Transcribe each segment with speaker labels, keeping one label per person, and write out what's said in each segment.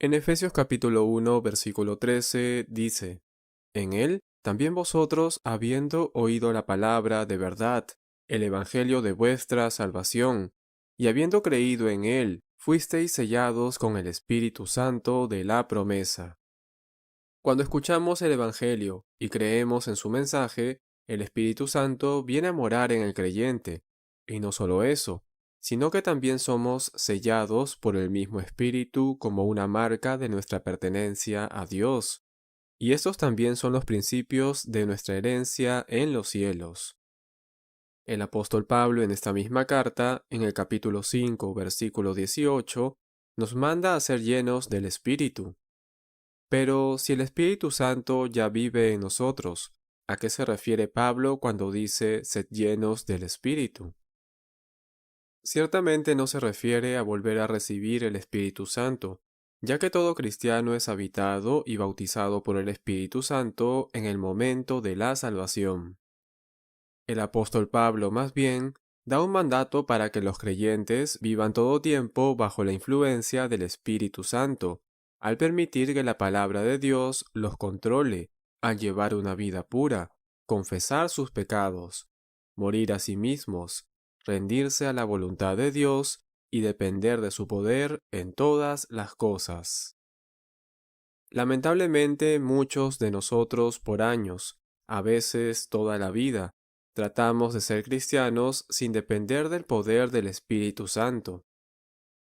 Speaker 1: En Efesios capítulo 1, versículo 13 dice, En él también vosotros, habiendo oído la palabra de verdad, el evangelio de vuestra salvación, y habiendo creído en él, fuisteis sellados con el Espíritu Santo de la promesa. Cuando escuchamos el evangelio y creemos en su mensaje, el Espíritu Santo viene a morar en el creyente. Y no solo eso, sino que también somos sellados por el mismo Espíritu como una marca de nuestra pertenencia a Dios. Y estos también son los principios de nuestra herencia en los cielos. El apóstol Pablo en esta misma carta, en el capítulo 5, versículo 18, nos manda a ser llenos del Espíritu. Pero si el Espíritu Santo ya vive en nosotros, ¿a qué se refiere Pablo cuando dice sed llenos del Espíritu? Ciertamente no se refiere a volver a recibir el Espíritu Santo, ya que todo cristiano es habitado y bautizado por el Espíritu Santo en el momento de la salvación. El apóstol Pablo, más bien, da un mandato para que los creyentes vivan todo tiempo bajo la influencia del Espíritu Santo, al permitir que la palabra de Dios los controle, al llevar una vida pura, confesar sus pecados, morir a sí mismos, rendirse a la voluntad de Dios y depender de su poder en todas las cosas. Lamentablemente, muchos de nosotros por años, a veces toda la vida, tratamos de ser cristianos sin depender del poder del Espíritu Santo.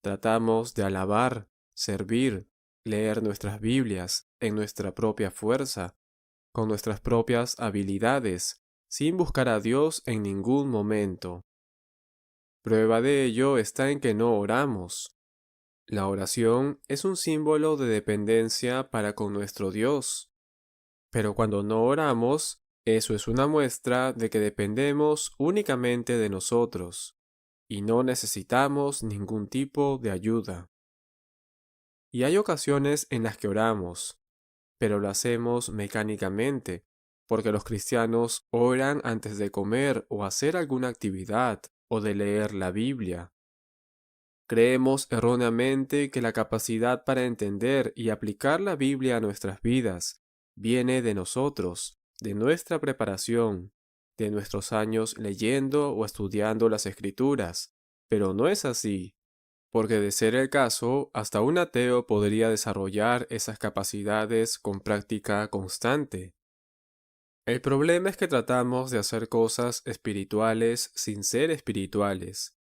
Speaker 1: Tratamos de alabar, servir, leer nuestras Biblias en nuestra propia fuerza, con nuestras propias habilidades, sin buscar a Dios en ningún momento. Prueba de ello está en que no oramos. La oración es un símbolo de dependencia para con nuestro Dios. Pero cuando no oramos, eso es una muestra de que dependemos únicamente de nosotros y no necesitamos ningún tipo de ayuda. Y hay ocasiones en las que oramos, pero lo hacemos mecánicamente, porque los cristianos oran antes de comer o hacer alguna actividad o de leer la Biblia. Creemos erróneamente que la capacidad para entender y aplicar la Biblia a nuestras vidas viene de nosotros, de nuestra preparación, de nuestros años leyendo o estudiando las Escrituras, pero no es así, porque de ser el caso, hasta un ateo podría desarrollar esas capacidades con práctica constante. El problema es que tratamos de hacer cosas espirituales sin ser espirituales,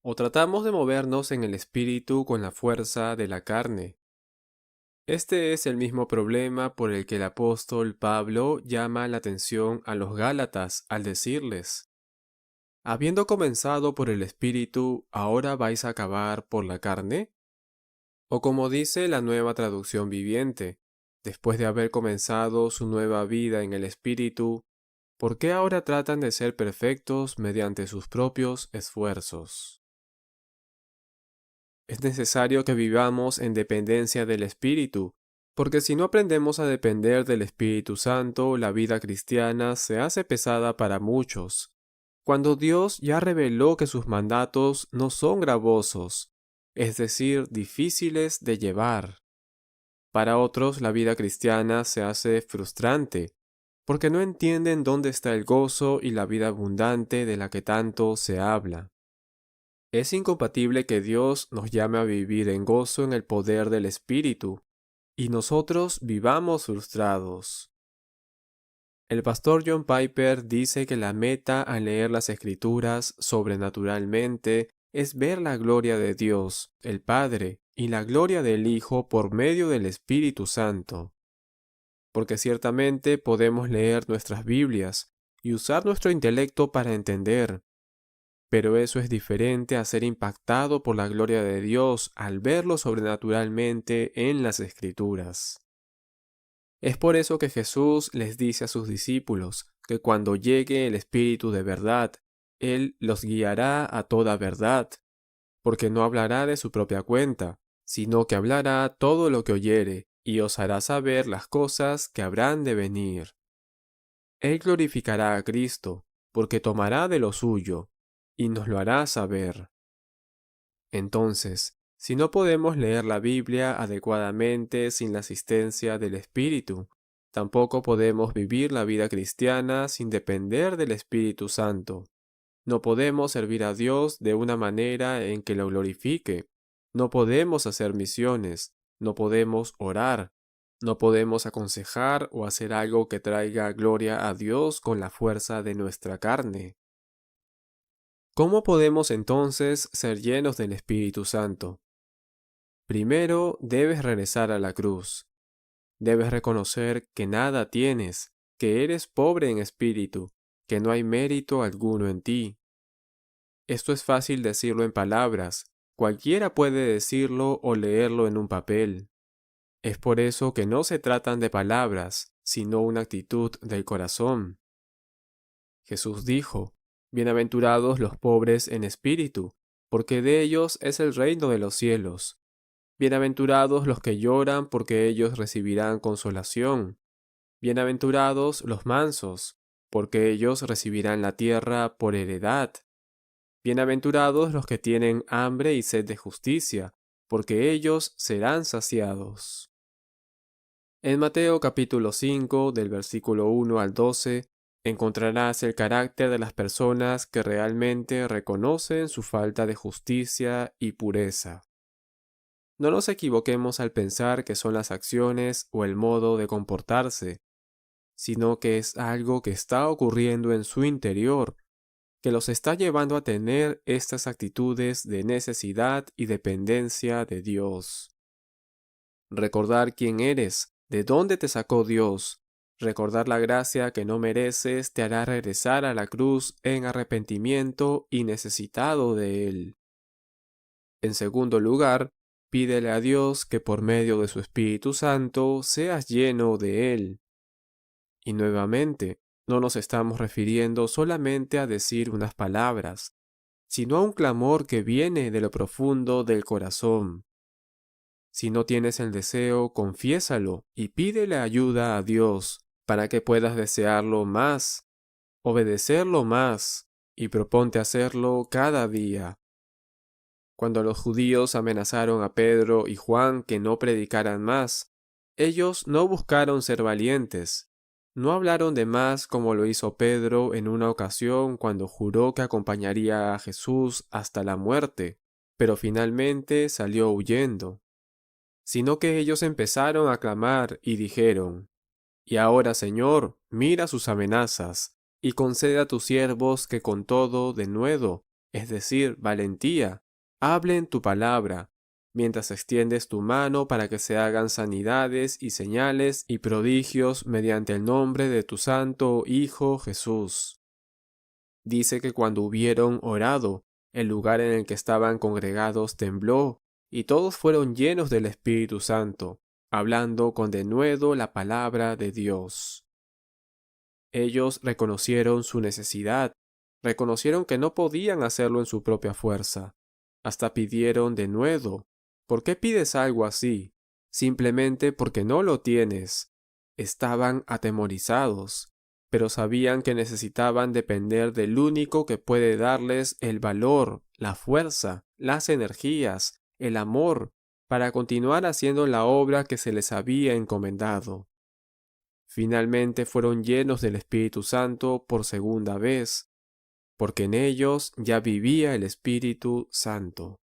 Speaker 1: o tratamos de movernos en el espíritu con la fuerza de la carne. Este es el mismo problema por el que el apóstol Pablo llama la atención a los Gálatas al decirles, habiendo comenzado por el espíritu, ¿ahora vais a acabar por la carne? O como dice la Nueva Traducción Viviente, después de haber comenzado su nueva vida en el espíritu, ¿por qué ahora tratan de ser perfectos mediante sus propios esfuerzos? Es necesario que vivamos en dependencia del Espíritu, porque si no aprendemos a depender del Espíritu Santo, la vida cristiana se hace pesada para muchos, cuando Dios ya reveló que sus mandatos no son gravosos, es decir, difíciles de llevar. Para otros, la vida cristiana se hace frustrante, porque no entienden dónde está el gozo y la vida abundante de la que tanto se habla. Es incompatible que Dios nos llame a vivir en gozo en el poder del Espíritu, y nosotros vivamos frustrados. El pastor John Piper dice que la meta al leer las Escrituras sobrenaturalmente es ver la gloria de Dios, el Padre, y la gloria del Hijo por medio del Espíritu Santo. Porque ciertamente podemos leer nuestras Biblias y usar nuestro intelecto para entender, pero eso es diferente a ser impactado por la gloria de Dios al verlo sobrenaturalmente en las Escrituras. Es por eso que Jesús les dice a sus discípulos que cuando llegue el Espíritu de verdad, Él los guiará a toda verdad, porque no hablará de su propia cuenta, sino que hablará todo lo que oyere y os hará saber las cosas que habrán de venir. Él glorificará a Cristo, porque tomará de lo suyo, y nos lo hará saber. Entonces, Si no podemos leer la Biblia adecuadamente sin la asistencia del Espíritu, tampoco podemos vivir la vida cristiana sin depender del Espíritu Santo. No podemos servir a Dios de una manera en que lo glorifique. No podemos hacer misiones. No podemos orar. No podemos aconsejar o hacer algo que traiga gloria a Dios con la fuerza de nuestra carne. ¿Cómo podemos entonces ser llenos del Espíritu Santo? Primero, debes regresar a la cruz. Debes reconocer que nada tienes, que eres pobre en espíritu, que no hay mérito alguno en ti. Esto es fácil decirlo en palabras. Cualquiera puede decirlo o leerlo en un papel. Es por eso que no se tratan de palabras, sino una actitud del corazón. Jesús dijo: Bienaventurados los pobres en espíritu, porque de ellos es el reino de los cielos. Bienaventurados los que lloran, porque ellos recibirán consolación. Bienaventurados los mansos, porque ellos recibirán la tierra por heredad. Bienaventurados los que tienen hambre y sed de justicia, porque ellos serán saciados. En Mateo capítulo 5, del versículo 1 al 12, encontrarás el carácter de las personas que realmente reconocen su falta de justicia y pureza. No nos equivoquemos al pensar que son las acciones o el modo de comportarse, sino que es algo que está ocurriendo en su interior, que los está llevando a tener estas actitudes de necesidad y dependencia de Dios. Recordar quién eres, de dónde te sacó Dios, recordar la gracia que no mereces te hará regresar a la cruz en arrepentimiento y necesitado de Él. En segundo lugar, pídele a Dios que por medio de su Espíritu Santo seas lleno de Él. Y nuevamente, no nos estamos refiriendo solamente a decir unas palabras, sino a un clamor que viene de lo profundo del corazón. Si no tienes el deseo, confiésalo y pídele ayuda a Dios para que puedas desearlo más, obedecerlo más y proponte hacerlo cada día. Cuando los judíos amenazaron a Pedro y Juan que no predicaran más, ellos no buscaron ser valientes. No hablaron de más como lo hizo Pedro en una ocasión cuando juró que acompañaría a Jesús hasta la muerte, pero finalmente salió huyendo. Sino que ellos empezaron a clamar y dijeron: Y ahora, Señor, mira sus amenazas, y concede a tus siervos que con todo denuedo, es decir, valentía, hablen tu palabra, mientras extiendes tu mano para que se hagan sanidades y señales y prodigios mediante el nombre de tu santo Hijo Jesús. Dice que cuando hubieron orado, el lugar en el que estaban congregados tembló, y todos fueron llenos del Espíritu Santo, hablando con denuedo la palabra de Dios. Ellos reconocieron su necesidad, reconocieron que no podían hacerlo en su propia fuerza. Hasta pidieron denuedo. ¿Por qué pides algo así? Simplemente porque no lo tienes. Estaban atemorizados, pero sabían que necesitaban depender del único que puede darles el valor, la fuerza, las energías, el amor, para continuar haciendo la obra que se les había encomendado. Finalmente fueron llenos del Espíritu Santo por segunda vez, porque en ellos ya vivía el Espíritu Santo.